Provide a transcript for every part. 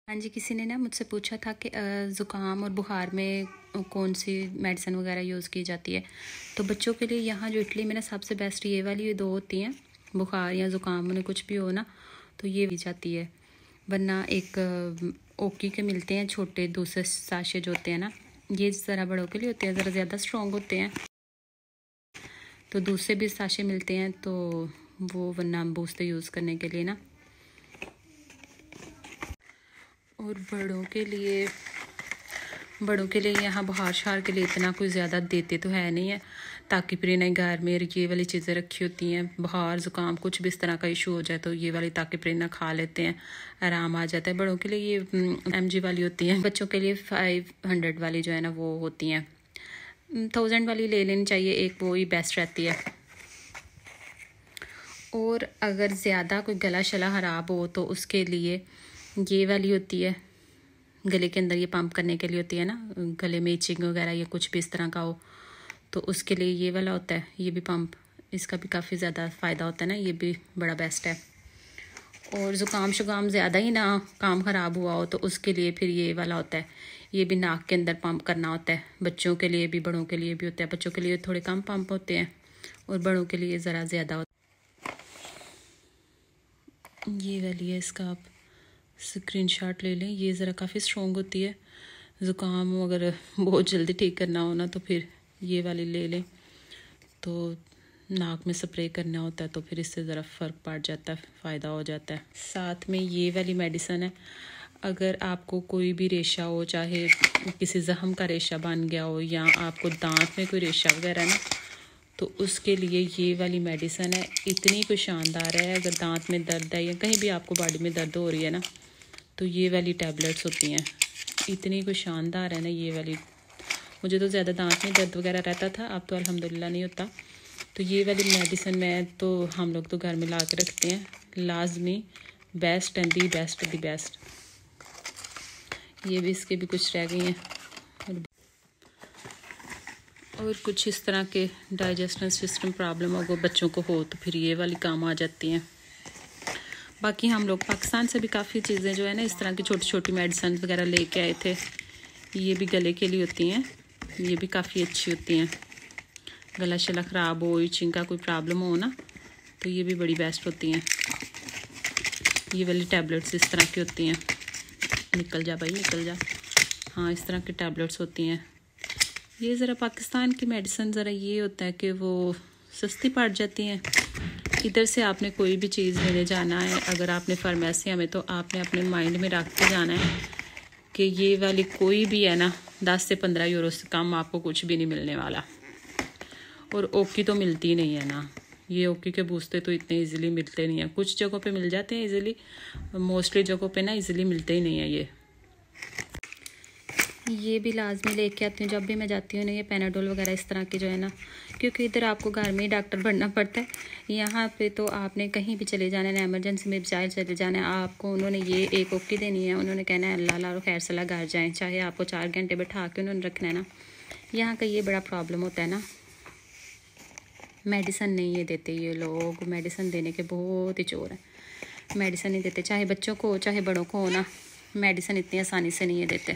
हाँ जी, किसी ने ना मुझसे पूछा था कि ज़ुकाम और बुखार में कौन सी मेडिसिन वगैरह यूज़ की जाती है। तो बच्चों के लिए यहाँ जो इटली में ना सबसे बेस्ट ये वाली ये दो होती हैं। बुखार या ज़ुकाम उन्हें कुछ भी हो ना तो ये दी जाती है। वरना एक ओकी के मिलते हैं छोटे दूसरे साशे जो होते हैं ना, ये ज़रा बड़ों के लिए होते हैं, ज़रा ज़्यादा स्ट्रॉन्ग होते हैं। तो दूसरे भी साशे मिलते हैं तो वो वरना बूस्टर यूज़ करने के लिए ना। और बड़ों के लिए यहाँ बुखार शहार के लिए इतना कोई ज़्यादा देते तो है नहीं है, ताकि फिर इन्हें घर में ये वाली चीज़ें रखी होती हैं। बुखार ज़ुकाम कुछ भी इस तरह का इशू हो जाए तो ये वाली ताकि प्रेरणा खा लेते हैं, आराम आ जाता है। बड़ों के लिए ये mg वाली होती हैं। बच्चों के लिए 500 वाली जो है ना वो होती हैं। 1000 वाली ले लेनी चाहिए एक, वो ही बेस्ट रहती है। और अगर ज़्यादा कोई गला शला ख़राब हो तो उसके लिए ये वाली होती है, गले के अंदर ये पंप करने के लिए होती है ना, गले में इचिंग वगैरह या कुछ भी इस तरह का हो तो उसके लिए ये वाला होता है। ये भी पंप, इसका भी काफ़ी ज़्यादा फ़ायदा होता है ना, ये भी बड़ा बेस्ट है। और ज़ुकाम शुकाम ज़्यादा ही ना काम ख़राब हुआ हो तो उसके लिए फिर ये वाला होता है, ये भी नाक के अंदर पंप करना होता है। बच्चों के लिए भी बड़ों के लिए भी होता है। बच्चों के लिए थोड़े कम पंप होते हैं और बड़ों के लिए ज़रा ज़्यादा होता है। ये वाली है, इसका आप स्क्रीनशॉट ले लें। ये ज़रा काफ़ी स्ट्रॉन्ग होती है। ज़ुकाम अगर बहुत जल्दी ठीक करना हो ना तो फिर ये वाली ले लें, तो नाक में स्प्रे करना होता है तो फिर इससे ज़रा फ़र्क पड़ जाता है, फ़ायदा हो जाता है। साथ में ये वाली मेडिसिन है, अगर आपको कोई भी रेशा हो, चाहे किसी ज़ख्म का रेशा बन गया हो या आपको दांत में कोई रेशा वगैरह ना, तो उसके लिए ये वाली मेडिसिन है। इतनी कोई शानदार है, अगर दांत में दर्द है या कहीं भी आपको बॉडी में दर्द हो रही है ना तो ये वाली टैबलेट्स होती हैं। इतनी कोई शानदार है ना ये वाली। मुझे तो ज़्यादा दांत में दर्द वगैरह रहता था, अब तो अल्हम्दुलिल्लाह नहीं होता। तो ये वाली मेडिसिन मैं तो हम लोग तो घर में ला के रखते हैं, लाजमी best and the best the best. ये भी इसके भी कुछ रह गई हैं और कुछ इस तरह के डाइजेस्टिव सिस्टम प्रॉब्लम अगर बच्चों को हो तो फिर ये वाली काम आ जाती हैं। बाकी हम लोग पाकिस्तान से भी काफ़ी चीज़ें जो है ना इस तरह की छोटी छोटी मेडिसिन वगैरह लेके आए थे। ये भी गले के लिए होती हैं, ये भी काफ़ी अच्छी होती हैं। गला शला ख़राब हो, इचिंग का कोई प्रॉब्लम हो ना तो ये भी बड़ी बेस्ट होती हैं। ये वाली टैबलेट्स इस तरह की होती हैं। निकल जा भाई निकल जा। हाँ, इस तरह की टैबलेट्स होती हैं। ये ज़रा पाकिस्तान की मेडिसिन ज़रा ये होता है कि वो सस्ती पड़ जाती हैं। इधर से आपने कोई भी चीज़ लेने जाना है, अगर आपने फार्मेसिया में, तो आपने अपने माइंड में रख के जाना है कि ये वाली कोई भी है ना 10 से 15 यूरो से कम आपको कुछ भी नहीं मिलने वाला। और ओकी तो मिलती ही नहीं है ना, ये ओकी के बूस्टर तो इतने इजीली मिलते नहीं हैं। कुछ जगहों पे मिल जाते हैं इजीली, मोस्टली जगहों पे ना इजीली मिलते ही नहीं है। ये भी लाजमी लेके आती हूँ जब भी मैं जाती हूँ ना, ये पैनाडोल वगैरह इस तरह की जो है ना, क्योंकि इधर आपको घर में ही डॉक्टर बनना पड़ता है। यहाँ पे तो आपने कहीं भी चले जाना है, एमरजेंसी में चाहे चले जाना है, आपको उन्होंने ये एक ओकी देनी है, उन्होंने कहना है अल्लाह ला खैर सलाह घर जाएँ, चाहे आपको 4 घंटे बैठा के उन्होंने रखना है ना। यहाँ का ये बड़ा प्रॉब्लम होता है ना, मेडिसिन नहीं ये देते ये लोग, मेडिसिन देने के बहुत ही चोर हैं। मेडिसिन नहीं देते, चाहे बच्चों को हो चाहे बड़ों को हो ना, मेडिसिन इतनी आसानी से नहीं ये देते।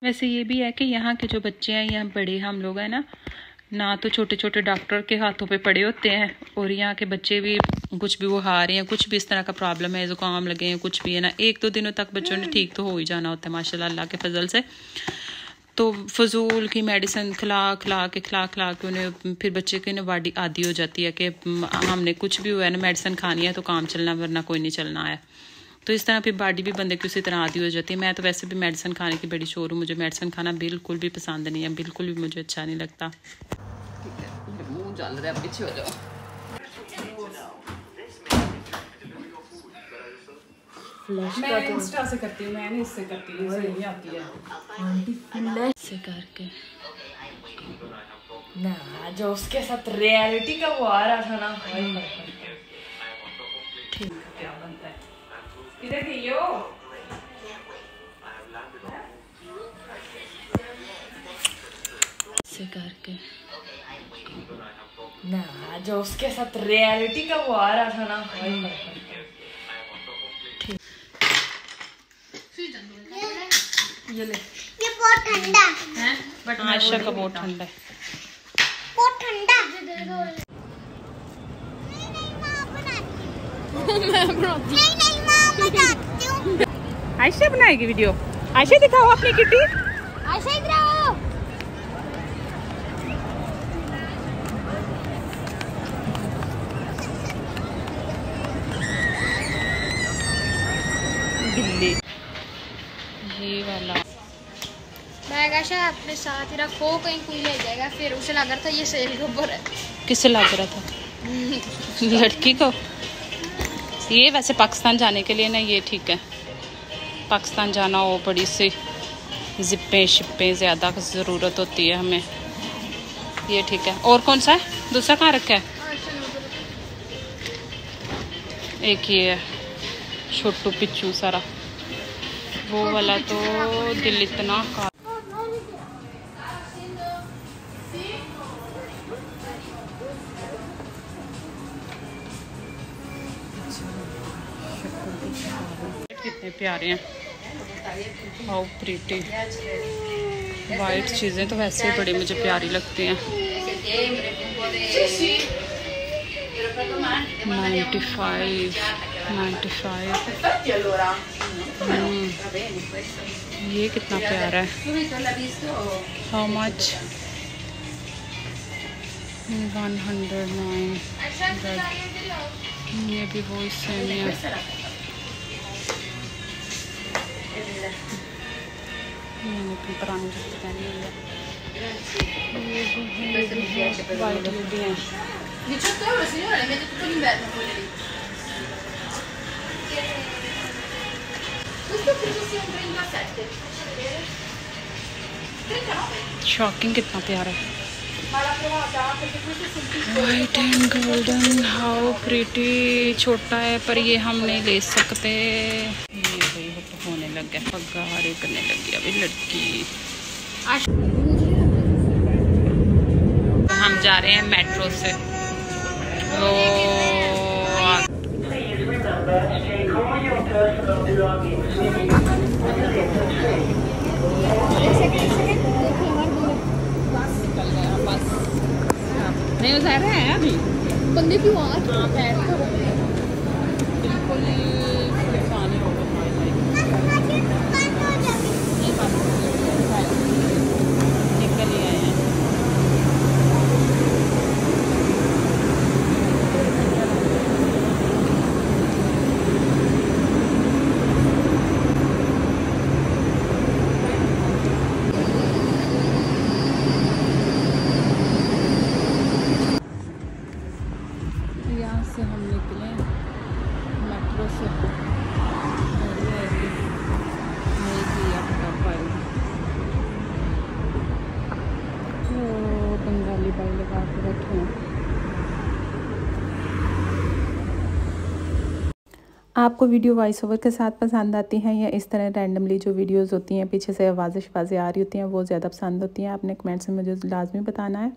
वैसे ये भी है कि यहाँ के जो बच्चे हैं या बड़े हम लोग हैं ना तो छोटे छोटे डॉक्टर के हाथों पे पड़े होते हैं, और यहाँ के बच्चे भी कुछ भी वो हार हैं, कुछ भी इस तरह का प्रॉब्लम है, ज़ुकाम लगे हैं, कुछ भी है ना, 1-2 दिनों तक बच्चों ने ठीक तो हो ही जाना होता है माशाल्लाह अल्लाह के फजल से। तो फजूल की मेडिसिन खिला खिला के उन्हें फिर बच्चे की बॉडी आदी हो जाती है कि हमने कुछ भी हुआ है ना मेडिसिन खानी है तो काम चलना, वरना कोई नहीं चलना है। तो इस तरह फिर बॉडी भी बंदे की उसी तरह आदी हो जाती है। मैं तो वैसे भी मेडिसिन खाने की बड़ी शौर हूँ, मुझे मेडिसिन खाना बिल्कुल भी पसंद नहीं है, बिल्कुल भी मुझे अच्छा नहीं लगता। मुँह चल रहा है, पीछे हो जाओ। मैं इंस्टा से करती हूँ, मैं नहीं इससे करती हूँ, सही नहीं आती है आंटी फ्लैश से करके ना, जो उसके साथ रियलिटी का वो आ रहा था ना, ठीक क्या बनता है। किधर गई हो? से करके ना, जो उसके साथ रियलिटी का वो आ रहा था ना, ठीक। ये ले, ये बहुत ठंडा है बट आयशा का बहुत ठंडा है। बहुत ठंडा। नहीं माँ बनाती हूँ। आयशा बनाएगी वीडियो। आयशा दिखाओ अपनी किटी। आयशा इधर आओ। बिल्ली ये वाला बैग आयशा अपने साथ ही रखो, कहीं कोई ले जाएगा फिर। उसे लग रहा था ये सेल के ऊपर है। किसे लग रहा था? लड़की को। ये वैसे पाकिस्तान जाने के लिए ना ये ठीक है। पाकिस्तान जाना हो बड़ी सी जिप्पें शिप्पें ज़्यादा ज़रूरत होती है हमें। ये ठीक है। और कौन सा है? दूसरा कहाँ रखा है? एक ये है छोटू पिच्चू सारा। वो वाला तो दिल इतना का। कितने प्यारे हैं। How pretty. वाइट चीज़ें तो वैसे ही बड़ी मुझे प्यारी लगती हैं। 95 ये कितना प्यारा है। How much? 109। ये भी वही सेम है। पुरानी जूती पहनी हुई है। ये भी है वाइट भी है। 18 euro signora, le mette tutto l'inverno quelle lì. Questo credo sia un 37. 39. Shocking कितना प्यारा है। Ma l'ha provata perché queste sono piccole. White and golden how pretty. छोटा है पर ये हम नहीं ले सकते। ये भाई होने लग गया। पगारे करने लगी अभी लड़की। हम जा रहे हैं मेट्रो से। वो नहीं हो जा रहा है अभी। बंदे क्यों आ? हाँ पैर बिल्कुल पानी हो गया। निकल ही आए हैं। यहाँ से हम निकले मेट्रो से। बंगाली बाई लगा के बैठे हैं। आपको वीडियो वॉइस ओवर के साथ पसंद आती हैं या इस तरह रैंडमली जो वीडियोस होती हैं पीछे से आवाज़ें शवाज़ें आ रही होती हैं वो ज़्यादा पसंद होती हैं? आपने कमेंट्स में मुझे लाजमी बताना है।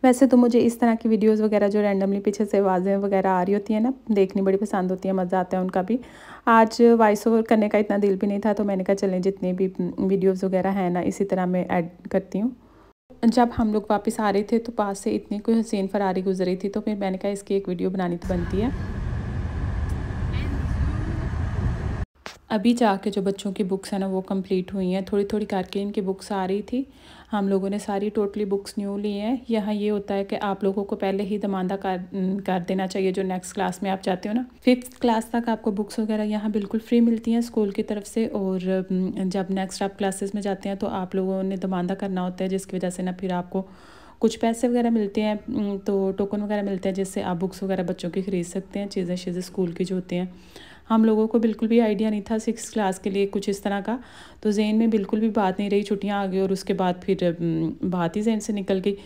वैसे तो मुझे इस तरह की वीडियोस वगैरह जो रैंडमली पीछे से आवाज़ें वगैरह आ रही होती हैं ना देखनी बड़ी पसंद होती है, मज़ा आता है उनका भी। आज वॉइस ओवर करने का इतना दिल भी नहीं था तो मैंने कहा चलें जितने भी वीडियोज़ वगैरह हैं ना इसी तरह मैं ऐड करती हूँ। जब हम लोग वापस आ रहे थे तो पास से इतनी कोई हसीन फरारी गुजरी थी तो फिर मैंने कहा इसकी एक वीडियो बनानी तो बनती है। अभी जाके जो बच्चों की बुक्स हैं ना वो कंप्लीट हुई हैं। थोड़ी थोड़ी करके इनकी बुक्स आ रही थी। हम लोगों ने सारी टोटली बुक्स न्यू ली हैं। यहाँ ये होता है कि आप लोगों को पहले ही दमांदा कर देना चाहिए जो नेक्स्ट क्लास में आप जाते हो ना। 5th क्लास तक आपको बुक्स वगैरह यहाँ बिल्कुल फ्री मिलती हैं स्कूल की तरफ से। और जब नेक्स्ट आप क्लासेस में जाते हैं तो आप लोगों ने दमांदा करना होता है जिसकी वजह से ना फिर आपको कुछ पैसे वगैरह मिलते हैं तो टोकन वगैरह मिलते हैं जिससे आप बुक्स वगैरह बच्चों की ख़रीद सकते हैं। चीज़ें स्कूल की जो होती हैं। हम लोगों को बिल्कुल भी आइडिया नहीं था 6th क्लास के लिए कुछ इस तरह का। तो ज़हन में बिल्कुल भी बात नहीं रही। छुट्टियां आ गई और उसके बाद फिर बात ही ज़हन से निकल गई।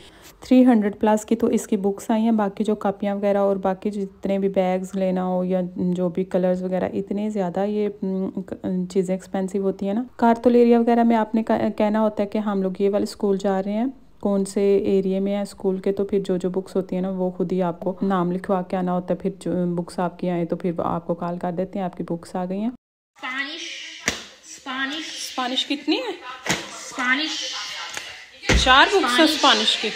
300+ की तो इसकी बुक्स आई हैं। बाकी जो कापियां वगैरह और बाकी जितने भी बैग्स लेना हो या जो भी कलर्स वगैरह इतने ज़्यादा ये चीज़ें एक्सपेंसिव होती हैं ना। कार्तुल एरिया वगैरह में आपने कहना होता है कि हम लोग ये वाले स्कूल जा रहे हैं कौन से एरिया में है स्कूल के। तो फिर जो बुक्स होती हैं ना वो खुद ही आपको नाम लिखवा के आना होता है। फिर जो बुक्स आपकी आए तो फिर आपको कॉल कर देते हैं आपकी बुक्स आ गई हैं। स्पेनिश कितनी है? स्पेनिश 4 बुक्स है स्पेनिश की।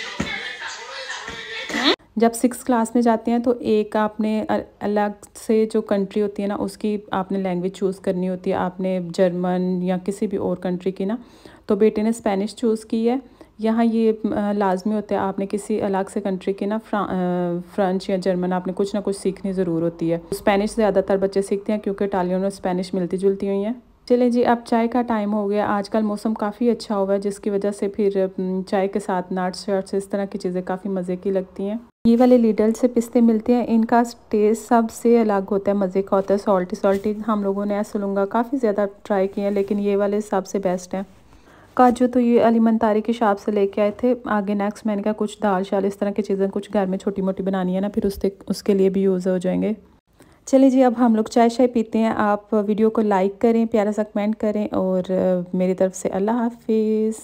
जब 6th क्लास में जाते हैं तो एक आपने अलग से जो कंट्री होती है ना उसकी आपने लैंग्वेज चूज़ करनी होती है। आपने जर्मन या किसी भी और कंट्री की ना, तो बेटे ने स्पेनिश चूज़ की है। यहाँ ये लाजमी होता है आपने किसी अलग से कंट्री की ना फ्रेंच या जर्मन आपने कुछ ना कुछ सीखनी ज़रूर होती है। स्पेनिश ज़्यादातर बच्चे सीखते हैं क्योंकि इटालियन और स्पेनिश मिलती जुलती हुई हैं। चलें जी, अब चाय का टाइम हो गया। आजकल मौसम काफ़ी अच्छा हुआ है जिसकी वजह से फिर चाय के साथ नट्स शर्ट्स इस तरह की चीज़ें काफ़ी मज़े की लगती हैं। ये वाले लिडल से पिस्ते मिलते हैं, इनका टेस्ट सबसे अलग होता है, मज़े का होता है, सॉल्टी। हम लोगों ने ऐसा काफ़ी ज़्यादा ट्राई किए हैं लेकिन ये वाले सबसे बेस्ट हैं। काजू तो ये अलीमंतारी की शॉप से लेके आए थे। आगे नेक्स्ट मैंने कहा कुछ दाल शाल इस तरह की चीज़ें कुछ घर में छोटी मोटी बनानी है ना, फिर उसके लिए भी यूज़ हो जाएंगे। चलिए जी, अब हम लोग चाय शाय पीते हैं। आप वीडियो को लाइक करें, प्यारा सा कमेंट करें और मेरी तरफ से अल्लाह हाफिज़।